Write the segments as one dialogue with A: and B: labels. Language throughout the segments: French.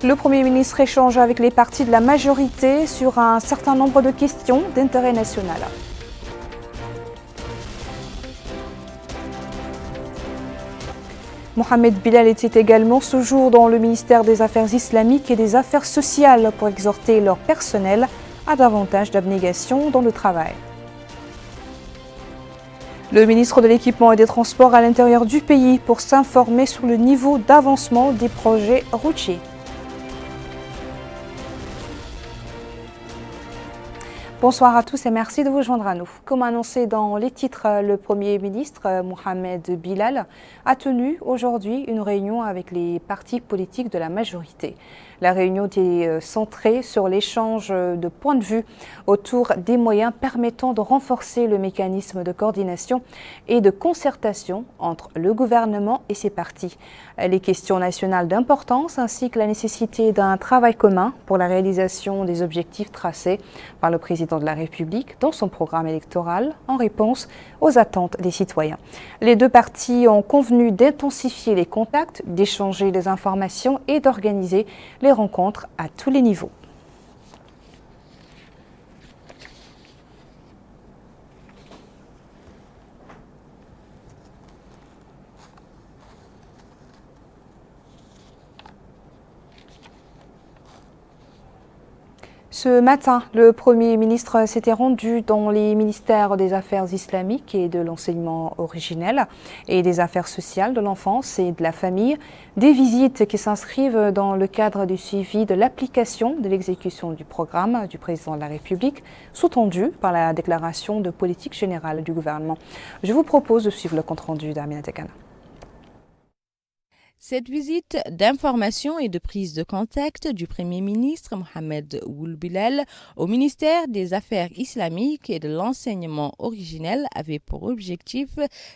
A: Le Premier ministre échange avec les partis de la majorité sur un certain nombre de questions d'intérêt national. Mohamed Bilal était également ce jour dans le ministère des Affaires islamiques et des Affaires sociales pour exhorter leur personnel à davantage d'abnégation dans le travail. Le ministre de l'Équipement et des Transports à l'intérieur du pays pour s'informer sur le niveau d'avancement des projets routiers. Bonsoir à tous et merci de vous joindre à nous. Comme annoncé dans les titres, le Premier ministre Mohamed Bilal a tenu aujourd'hui une réunion avec les partis politiques de la majorité. La réunion était centrée sur l'échange de points de vue autour des moyens permettant de renforcer le mécanisme de coordination et de concertation entre le gouvernement et ses partis. Les questions nationales d'importance ainsi que la nécessité d'un travail commun pour la réalisation des objectifs tracés par le président de la République dans son programme électoral en réponse aux attentes des citoyens. Les deux partis ont convenu d'intensifier les contacts, d'échanger des informations et d'organiser les rencontres à tous les niveaux. Ce matin, le Premier ministre s'était rendu dans les ministères des Affaires islamiques et de l'enseignement originel et des Affaires sociales de l'enfance et de la famille. Des visites qui s'inscrivent dans le cadre du suivi de l'application de l'exécution du programme du président de la République, sous-tendu par la déclaration de politique générale du gouvernement. Je vous propose de suivre le compte-rendu d'Amina Tekana.
B: Cette visite d'information et de prise de contact du Premier ministre Mohamed Ould Bilal au ministère des Affaires islamiques et de l'enseignement originel avait pour objectif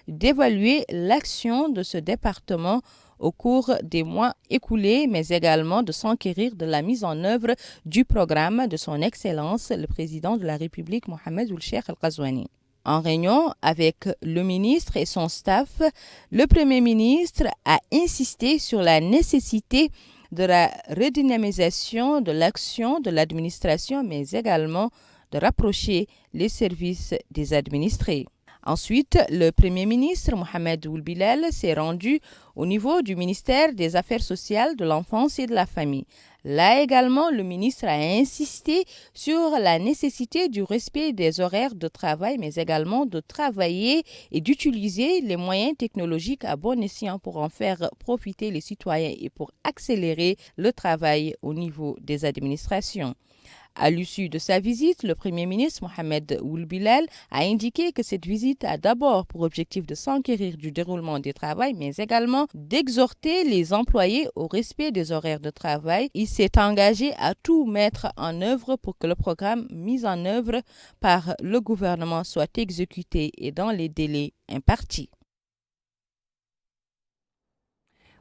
B: d'évaluer l'action de ce département au cours des mois écoulés, mais également de s'enquérir de la mise en œuvre du programme de son Excellence, le président de la République Mohamed Ould Cheikh Al-Ghazouani. En réunion avec le ministre et son staff, le Premier ministre a insisté sur la nécessité de la redynamisation de l'action de l'administration, mais également de rapprocher les services des administrés. Ensuite, le Premier ministre Mohamed Ould Bilal s'est rendu au niveau du ministère des Affaires sociales, de l'enfance et de la famille. Là également, le ministre a insisté sur la nécessité du respect des horaires de travail, mais également de travailler et d'utiliser les moyens technologiques à bon escient pour en faire profiter les citoyens et pour accélérer le travail au niveau des administrations. À l'issue de sa visite, le Premier ministre Mohamed Ould Bilal a indiqué que cette visite a d'abord pour objectif de s'enquérir du déroulement des travaux, mais également d'exhorter les employés au respect des horaires de travail. Il s'est engagé à tout mettre en œuvre pour que le programme mis en œuvre par le gouvernement soit exécuté et dans les délais impartis.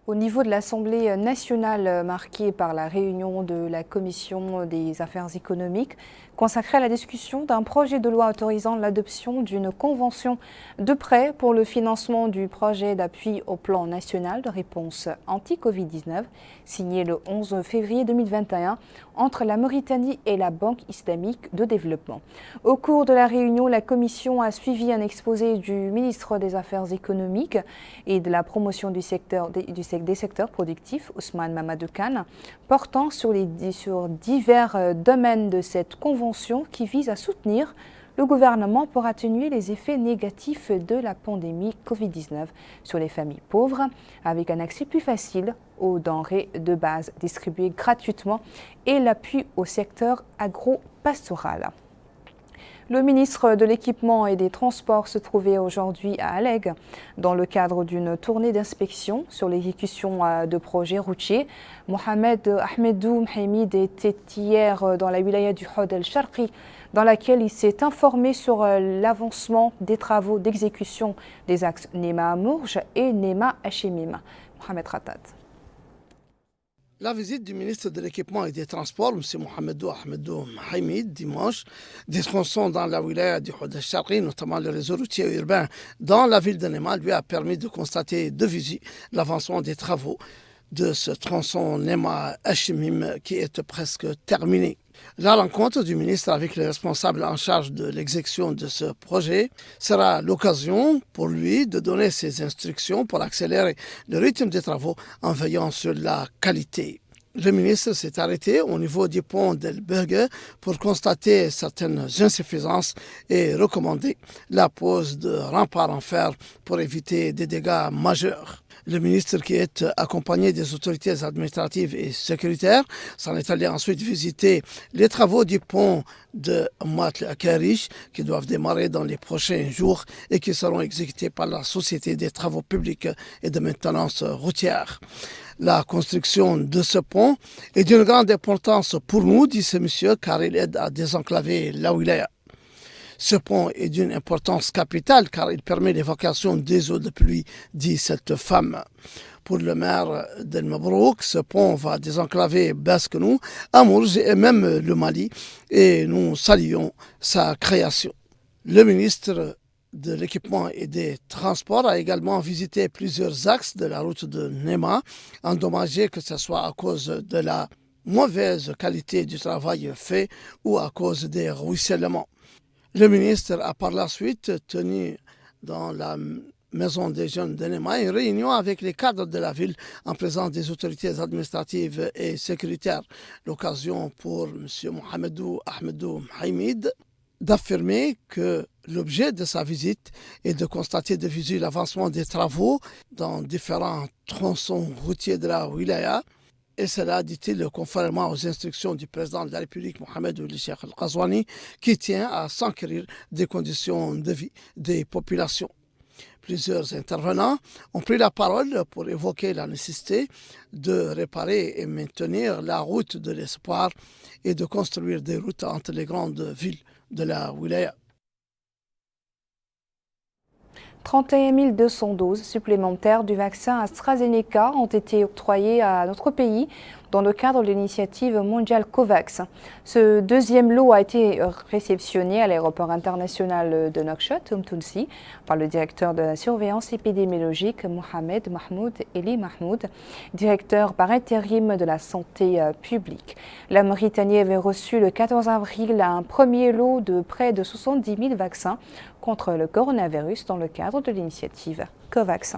A: Au niveau de l'Assemblée nationale marquée par la réunion de la Commission des affaires économiques consacrée à la discussion d'un projet de loi autorisant l'adoption d'une convention de prêt pour le financement du projet d'appui au plan national de réponse anti-Covid-19 signé le 11 février 2021 entre la Mauritanie et la Banque islamique de développement. Au cours de la réunion, la Commission a suivi un exposé du ministre des Affaires économiques et de la promotion des secteurs productifs, Ousmane Mamadou Kane, portant sur divers domaines de cette convention qui vise à soutenir le gouvernement pour atténuer les effets négatifs de la pandémie Covid-19 sur les familles pauvres, avec un accès plus facile aux denrées de base distribuées gratuitement et l'appui au secteur agro-pastoral. Le ministre de l'Équipement et des Transports se trouvait aujourd'hui à Alleg dans le cadre d'une tournée d'inspection sur l'exécution de projets routiers. Mohamed Ahmedou Mhamid était hier dans la wilaya du Hod el-Sharqi, dans laquelle il s'est informé sur l'avancement des travaux d'exécution des axes Nema-Mourj et Nema-Hachemim. Mohamed Khatat.
C: La visite du ministre de l'Équipement et des Transports, M. Mohamedou Ahmedou Mhamid, dimanche, descendant dans la wilaya du Hod el-Sharqi, notamment le réseau routier urbain dans la ville de Nema, lui a permis de constater de visu l'avancement des travaux de ce tronçon Nema-Hachimim qui est presque terminé. La rencontre du ministre avec les responsables en charge de l'exécution de ce projet sera l'occasion pour lui de donner ses instructions pour accélérer le rythme des travaux en veillant sur la qualité. Le ministre s'est arrêté au niveau du pont d'El Berge pour constater certaines insuffisances et recommander la pose de remparts en fer pour éviter des dégâts majeurs. Le ministre, qui est accompagné des autorités administratives et sécuritaires, s'en est allé ensuite visiter les travaux du pont de Matl-Akarish qui doivent démarrer dans les prochains jours et qui seront exécutés par la Société des travaux publics et de maintenance routière. La construction de ce pont est d'une grande importance pour nous, dit ce monsieur, car il aide à désenclaver la wilaya. Ce pont est d'une importance capitale car il permet l'évacuation des eaux de pluie, dit cette femme. Pour le maire d'El Mabrouk, ce pont va désenclaver Beskenou, Amourj et même le Mali, et nous saluons sa création. Le ministre de l'équipement et des transports a également visité plusieurs axes de la route de Nema, endommagés que ce soit à cause de la mauvaise qualité du travail fait ou à cause des ruissellements. Le ministre a par la suite tenu dans la maison des jeunes de Nema une réunion avec les cadres de la ville en présence des autorités administratives et sécuritaires. L'occasion pour M. Mohamedou Ahmedou Haïmid d'affirmer que l'objet de sa visite est de constater de visu l'avancement des travaux dans différents tronçons routiers de la wilaya. Et cela, dit-il, conformément aux instructions du président de la République, Mohamed Ould Cheikh Al-Ghazouani, qui tient à s'enquérir des conditions de vie des populations. Plusieurs intervenants ont pris la parole pour évoquer la nécessité de réparer et maintenir la route de l'espoir et de construire des routes entre les grandes villes de la wilaya.
A: 31 200 doses supplémentaires du vaccin AstraZeneca ont été octroyées à notre pays dans le cadre de l'initiative mondiale COVAX. Ce deuxième lot a été réceptionné à l'aéroport international de Nouakchott, Tounsi, par le directeur de la surveillance épidémiologique Mohamed Mahmoud Eli Mahmoud, directeur par intérim de la santé publique. La Mauritanie avait reçu le 14 avril un premier lot de près de 70 000 vaccins contre le coronavirus dans le cadre de l'initiative COVAX.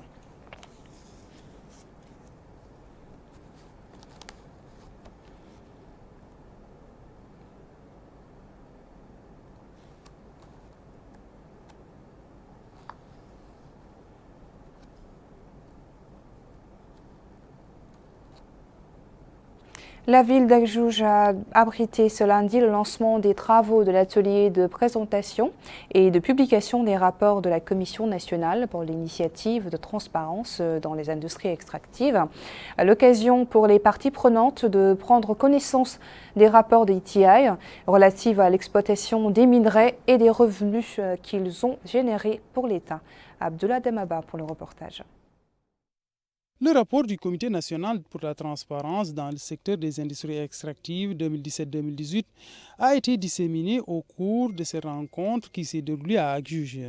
A: La ville d'Akjouj a abrité ce lundi le lancement des travaux de l'atelier de présentation et de publication des rapports de la Commission nationale pour l'initiative de transparence dans les industries extractives. L'occasion pour les parties prenantes de prendre connaissance des rapports des ETI relatifs à l'exploitation des minerais et des revenus qu'ils ont générés pour l'État. Abdullah Demaba pour le reportage.
D: Le rapport du Comité national pour la transparence dans le secteur des industries extractives 2017-2018 a été disséminé au cours de cette rencontre qui s'est déroulée à Akjouj.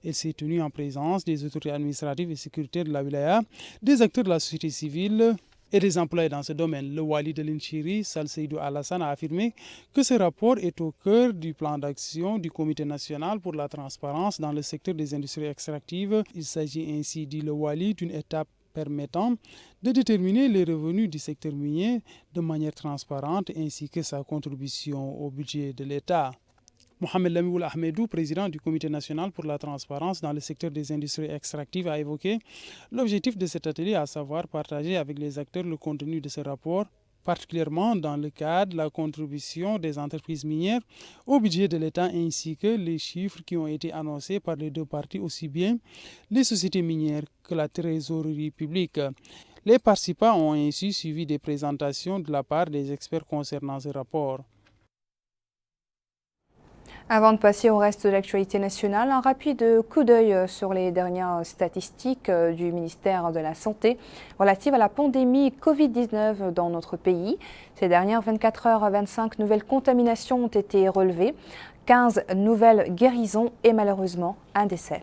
D: Elle s'est tenue en présence des autorités administratives et sécuritaires de la wilaya, des acteurs de la société civile et des employés dans ce domaine. Le wali de l'Inchiri, Sal Seydou Alassane, a affirmé que ce rapport est au cœur du plan d'action du Comité national pour la transparence dans le secteur des industries extractives. Il s'agit ainsi, dit le wali, d'une étape permettant de déterminer les revenus du secteur minier de manière transparente ainsi que sa contribution au budget de l'État. Mohamed Lamioul Ahmedou, président du Comité national pour la transparence dans le secteur des industries extractives, a évoqué l'objectif de cet atelier, à savoir partager avec les acteurs le contenu de ce rapport, particulièrement dans le cadre de la contribution des entreprises minières au budget de l'État ainsi que les chiffres qui ont été annoncés par les deux parties, aussi bien les sociétés minières que la trésorerie publique. Les participants ont ainsi suivi des présentations de la part des experts concernant ce rapport.
A: Avant de passer au reste de l'actualité nationale, un rapide coup d'œil sur les dernières statistiques du ministère de la Santé relatives à la pandémie Covid-19 dans notre pays. Ces dernières 24 heures, 25 nouvelles contaminations ont été relevées, 15 nouvelles guérisons et malheureusement un décès.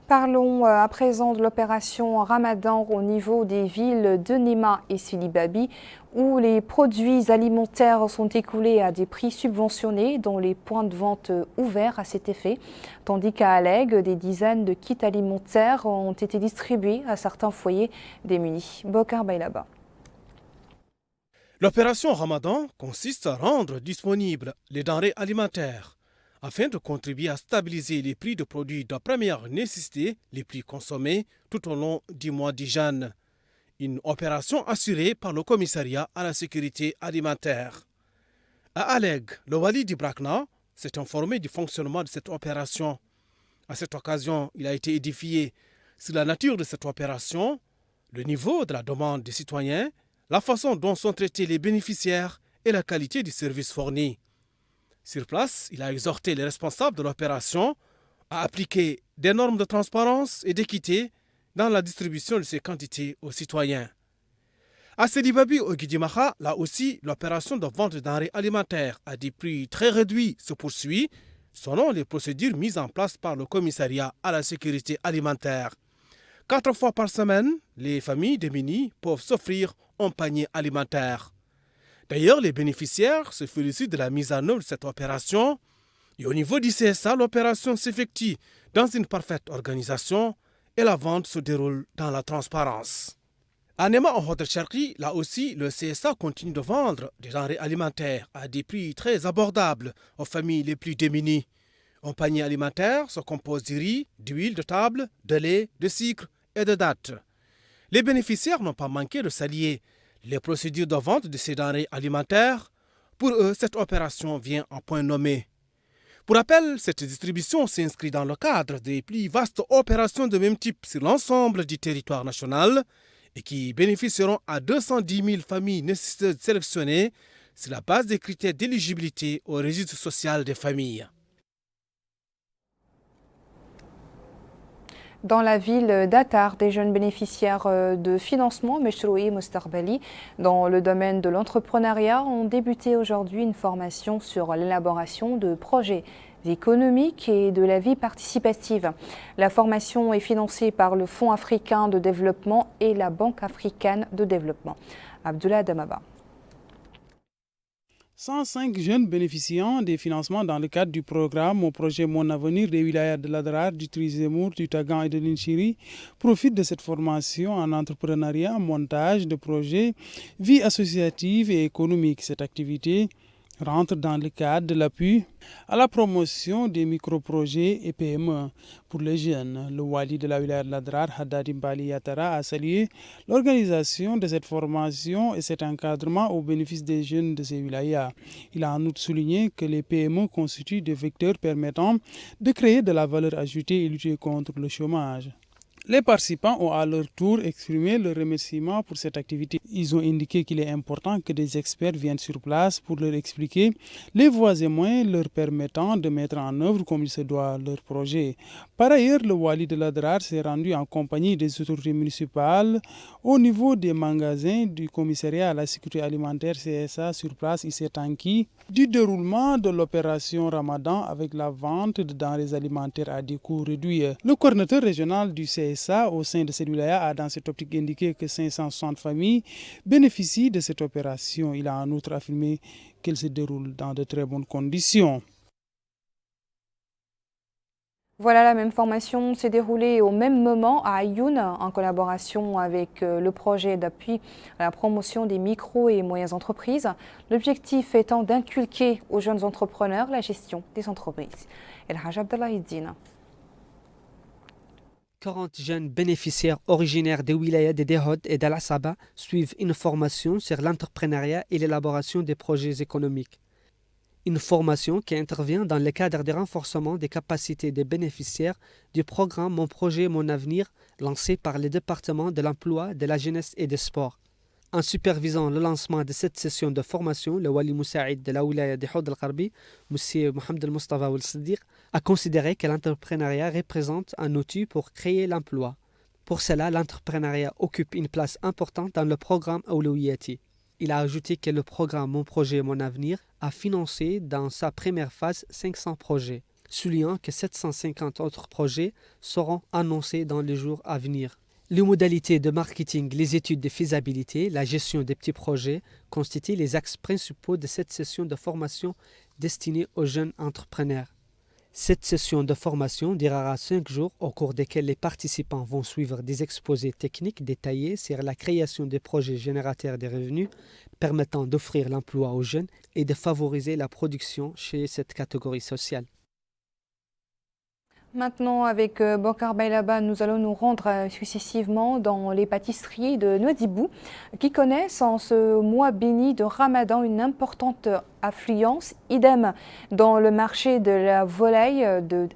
A: Parlons à présent de l'opération Ramadan au niveau des villes de Néma et Sidi Babi, où les produits alimentaires sont écoulés à des prix subventionnés dans les points de vente ouverts à cet effet, tandis qu'à Alleg, des dizaines de kits alimentaires ont été distribués à certains foyers démunis. Bokar Bailaba.
E: L'opération Ramadan consiste à rendre disponibles les denrées alimentaires afin de contribuer à stabiliser les prix de produits de première nécessité les plus consommés tout au long du mois du jeûne. Une opération assurée par le commissariat à la sécurité alimentaire. À Alleg, le wali d'Ibrakna s'est informé du fonctionnement de cette opération. À cette occasion, il a été édifié sur la nature de cette opération, le niveau de la demande des citoyens, la façon dont sont traités les bénéficiaires et la qualité du service fourni. Sur place, il a exhorté les responsables de l'opération à appliquer des normes de transparence et d'équité dans la distribution de ces quantités aux citoyens. À Sidi Babi au Guidimaha, là aussi, l'opération de vente de denrées alimentaires à des prix très réduits se poursuit selon les procédures mises en place par le commissariat à la sécurité alimentaire. 4 fois par semaine, les familles démunies peuvent s'offrir un panier alimentaire. D'ailleurs, les bénéficiaires se félicitent de la mise en œuvre de cette opération. Et au niveau du CSA, l'opération s'effectue dans une parfaite organisation et la vente se déroule dans la transparence. À Néma en Hôtel Sharqi, là aussi, le CSA continue de vendre des denrées alimentaires à des prix très abordables aux familles les plus démunies. Un panier alimentaire se compose de riz, d'huile de table, de lait, de sucre et de dattes. Les bénéficiaires n'ont pas manqué de s'allier les procédures de vente de ces denrées alimentaires. Pour eux, cette opération vient en point nommé. Pour rappel, cette distribution s'inscrit dans le cadre des plus vastes opérations de même type sur l'ensemble du territoire national et qui bénéficieront à 210 000 familles nécessiteuses sélectionnées sur la base des critères d'éligibilité au registre social des familles.
A: Dans la ville d'Attar, des jeunes bénéficiaires de financement Meshroui Mustarbali dans le domaine de l'entrepreneuriat ont débuté aujourd'hui une formation sur l'élaboration de projets économiques et de la vie participative. La formation est financée par le Fonds africain de développement et la Banque africaine de développement. Abdullah Damaba.
D: 105 jeunes bénéficiant des financements dans le cadre du programme au projet Mon Avenir des wilayas de l'Adrar, du Trizemour, du Tagan et de l'Inchiri profitent de cette formation en entrepreneuriat, montage de projets, vie associative et économique. Cette activité rentre dans le cadre de l'appui à la promotion des microprojets et PME pour les jeunes. Le wali de la wilaya de l'Adrar, Haddad Mbali Yatara, a salué l'organisation de cette formation et cet encadrement au bénéfice des jeunes de ces wilayas. Il a en outre souligné que les PME constituent des vecteurs permettant de créer de la valeur ajoutée et lutter contre le chômage. Les participants ont à leur tour exprimé leur remerciement pour cette activité. Ils ont indiqué qu'il est important que des experts viennent sur place pour leur expliquer les voies et moyens leur permettant de mettre en œuvre comme il se doit leur projet. Par ailleurs, le wali de l'Adrar s'est rendu en compagnie des autorités municipales au niveau des magasins du commissariat à la sécurité alimentaire CSA sur place. Il s'est enquis du déroulement de l'opération Ramadan avec la vente de denrées alimentaires à des coûts réduits. Le coordinateur régional du CSA au sein de cette wilaya a dans cette optique indiqué que 560 familles bénéficient de cette opération. Il a en outre affirmé qu'elle se déroule dans de très bonnes conditions.
A: Voilà, la même formation s'est déroulée au même moment à Ayoun en collaboration avec le projet d'appui à la promotion des micro et moyennes entreprises. L'objectif étant d'inculquer aux jeunes entrepreneurs la gestion des entreprises. El Haj Abdallah Iddina.
F: 40 jeunes bénéficiaires originaires des wilayas de Dehod et d'Al Asaba suivent une formation sur l'entrepreneuriat et l'élaboration des projets économiques. Une formation qui intervient dans le cadre du renforcement des capacités des bénéficiaires du programme Mon projet, mon avenir, lancé par le département de l'emploi, de la jeunesse et des sports. En supervisant le lancement de cette session de formation, le Wali Moussaïd de la wilaya de Houd al-Qarbi, M. Mohamed al-Mustafa al-Siddiq, a considéré que l'entrepreneuriat représente un outil pour créer l'emploi. Pour cela, l'entrepreneuriat occupe une place importante dans le programme Awlawiyati. Il a ajouté que le programme Mon projet, mon avenir a financé dans sa première phase 500 projets. soulignant que 750 autres projets seront annoncés dans les jours à venir. Les modalités de marketing, les études de faisabilité, la gestion des petits projets constituent les axes principaux de cette session de formation destinée aux jeunes entrepreneurs. Cette session de formation durera 5 jours au cours desquels les participants vont suivre des exposés techniques détaillés sur la création des projets générateurs de revenus permettant d'offrir l'emploi aux jeunes et de favoriser la production chez cette catégorie sociale.
A: Maintenant, avec Bokar Baylaba, nous allons nous rendre successivement dans les pâtisseries de Nouadhibou, qui connaissent en ce mois béni de Ramadan une importante affluence. Idem dans le marché de la volaille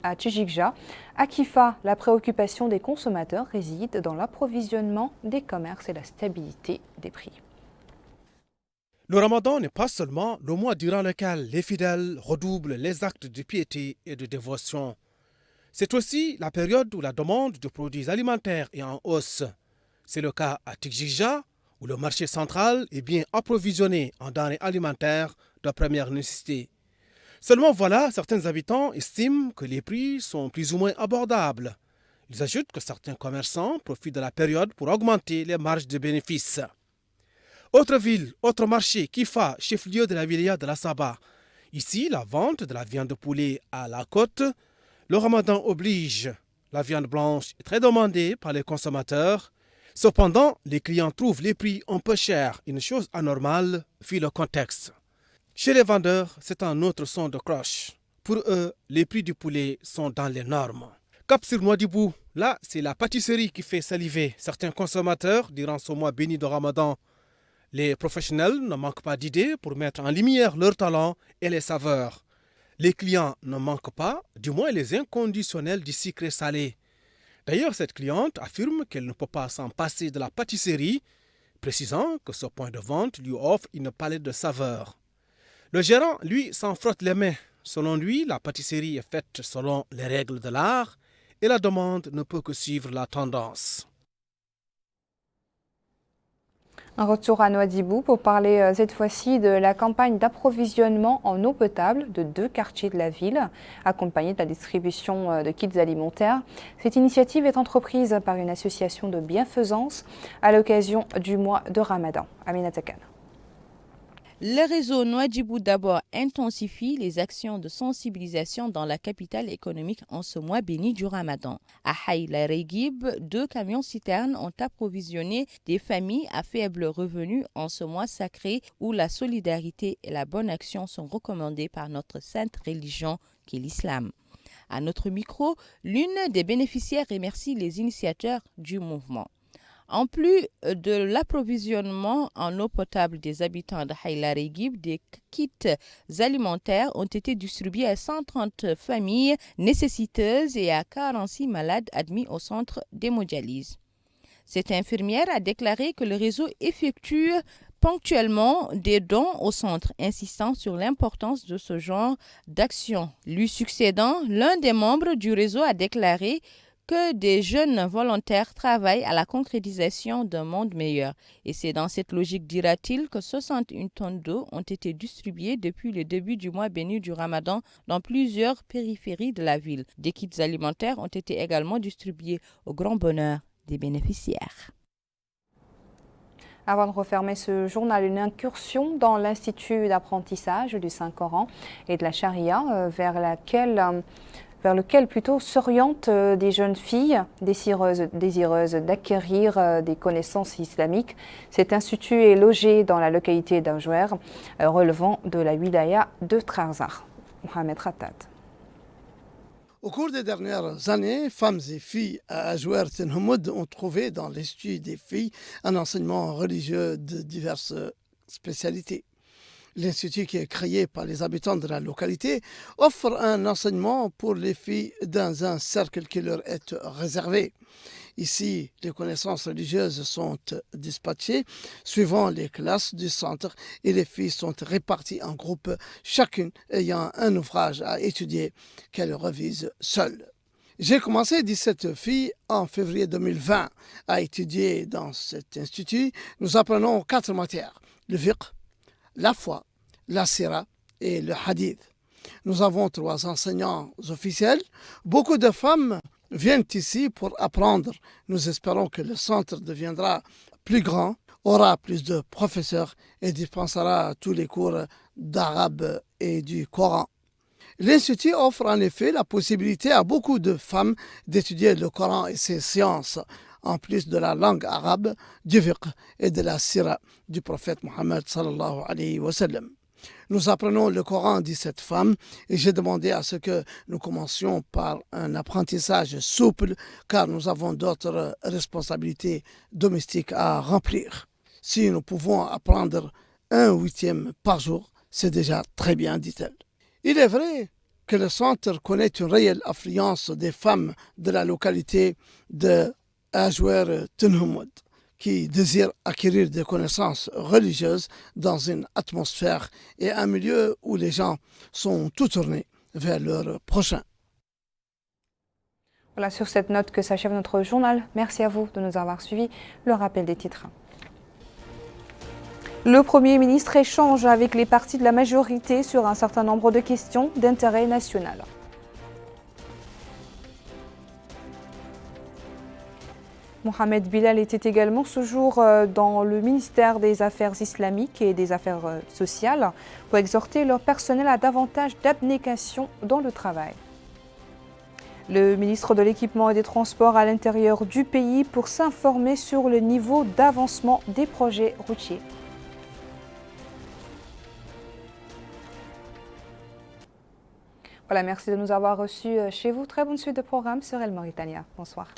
A: à Tchijikja. À Kifa, la préoccupation des consommateurs réside dans l'approvisionnement des commerces et la stabilité des prix.
E: Le Ramadan n'est pas seulement le mois durant lequel les fidèles redoublent les actes de piété et de dévotion. C'est aussi la période où la demande de produits alimentaires est en hausse. C'est le cas à Tchijikja, où le marché central est bien approvisionné en denrées alimentaires de première nécessité. Seulement voilà, certains habitants estiment que les prix sont plus ou moins abordables. Ils ajoutent que certains commerçants profitent de la période pour augmenter les marges de bénéfices. Autre ville, autre marché, Kifa, chef-lieu de la wilaya de la Saba. Ici, la vente de la viande de poulet à la côte. Le Ramadan oblige. La viande blanche est très demandée par les consommateurs. Cependant, les clients trouvent les prix un peu chers, une chose anormale vu le contexte. Chez les vendeurs, c'est un autre son de cloche. Pour eux, les prix du poulet sont dans les normes. Cap sur Nouadhibou, là, c'est la pâtisserie qui fait saliver certains consommateurs durant ce mois béni de Ramadan. Les professionnels ne manquent pas d'idées pour mettre en lumière leurs talents et les saveurs. Les clients ne manquent pas, du moins les inconditionnels du sucré salé. D'ailleurs, cette cliente affirme qu'elle ne peut pas s'en passer de la pâtisserie, précisant que ce point de vente lui offre une palette de saveurs. Le gérant, lui, s'en frotte les mains. Selon lui, la pâtisserie est faite selon les règles de l'art et la demande ne peut que suivre la tendance.
A: Un retour à Nouadhibou pour parler cette fois-ci de la campagne d'approvisionnement en eau potable de 2 quartiers de la ville, accompagnée de la distribution de kits alimentaires. Cette initiative est entreprise par une association de bienfaisance à l'occasion du mois de Ramadan. Aminata Khan.
B: Le réseau Nouadhibou d'abord intensifie les actions de sensibilisation dans la capitale économique en ce mois béni du Ramadan. À Haïla Reguib, 2 camions-citernes ont approvisionné des familles à faible revenu en ce mois sacré où la solidarité et la bonne action sont recommandées par notre sainte religion qui est l'islam. À notre micro, l'une des bénéficiaires remercie les initiateurs du mouvement. En plus de l'approvisionnement en eau potable des habitants de Haïla Reguib, des kits alimentaires ont été distribués à 130 familles nécessiteuses et à 46 malades admis au centre d'hémodialyse. Cette infirmière a déclaré que le réseau effectue ponctuellement des dons au centre, insistant sur l'importance de ce genre d'action. Lui succédant, l'un des membres du réseau a déclaré que des jeunes volontaires travaillent à la concrétisation d'un monde meilleur. Et c'est dans cette logique, dira-t-il, que 61 tonnes d'eau ont été distribuées depuis le début du mois béni du Ramadan dans plusieurs périphéries de la ville. Des kits alimentaires ont été également distribués au grand bonheur des bénéficiaires.
A: Avant de refermer ce journal, une incursion dans l'Institut d'apprentissage du Saint-Coran et de la Charia vers lequel plutôt s'orientent des jeunes filles désireuses d'acquérir des connaissances islamiques. Cet institut est logé dans la localité d'Ajouer, relevant de la wilaya de Trarza. Mohamed Khattat.
C: Au cours des dernières années, femmes et filles à Ajouer Tenhoumoud ont trouvé dans l'Institut des filles un enseignement religieux de diverses spécialités. L'Institut, qui est créé par les habitants de la localité, offre un enseignement pour les filles dans un cercle qui leur est réservé. Ici, les connaissances religieuses sont dispatchées suivant les classes du centre et les filles sont réparties en groupes, chacune ayant un ouvrage à étudier qu'elle revise seule. J'ai commencé 17 filles en février 2020 à étudier dans cet institut. Nous apprenons 4 matières, le fiqh, la foi, la sira et le hadith. Nous avons 3 enseignants officiels. Beaucoup de femmes viennent ici pour apprendre. Nous espérons que le centre deviendra plus grand, aura plus de professeurs et dispensera tous les cours d'arabe et du Coran. L'Institut offre en effet la possibilité à beaucoup de femmes d'étudier le Coran et ses sciences, en plus de la langue arabe, du fiqh et de la sira du prophète Mohammed sallallahu alayhi wa sallam. Nous apprenons le Coran, dit cette femme, et j'ai demandé à ce que nous commencions par un apprentissage souple, car nous avons d'autres responsabilités domestiques à remplir. Si nous pouvons apprendre 1/8 par jour, c'est déjà très bien, dit-elle. Il est vrai que le centre connaît une réelle affluence des femmes de la localité de Ajwer Tenhumud qui désirent acquérir des connaissances religieuses dans une atmosphère et un milieu où les gens sont tout tournés vers leur prochain.
A: Voilà, sur cette note que s'achève notre journal. Merci à vous de nous avoir suivis. Le rappel des titres. Le Premier ministre échange avec les partis de la majorité sur un certain nombre de questions d'intérêt national. Mohamed Bilal était également ce jour dans le ministère des Affaires islamiques et des Affaires sociales pour exhorter leur personnel à davantage d'abnégation dans le travail. Le ministre de l'Équipement et des Transports à l'intérieur du pays pour s'informer sur le niveau d'avancement des projets routiers. Voilà, merci de nous avoir reçus chez vous. Très bonne suite de programme sur El Mauritania. Bonsoir.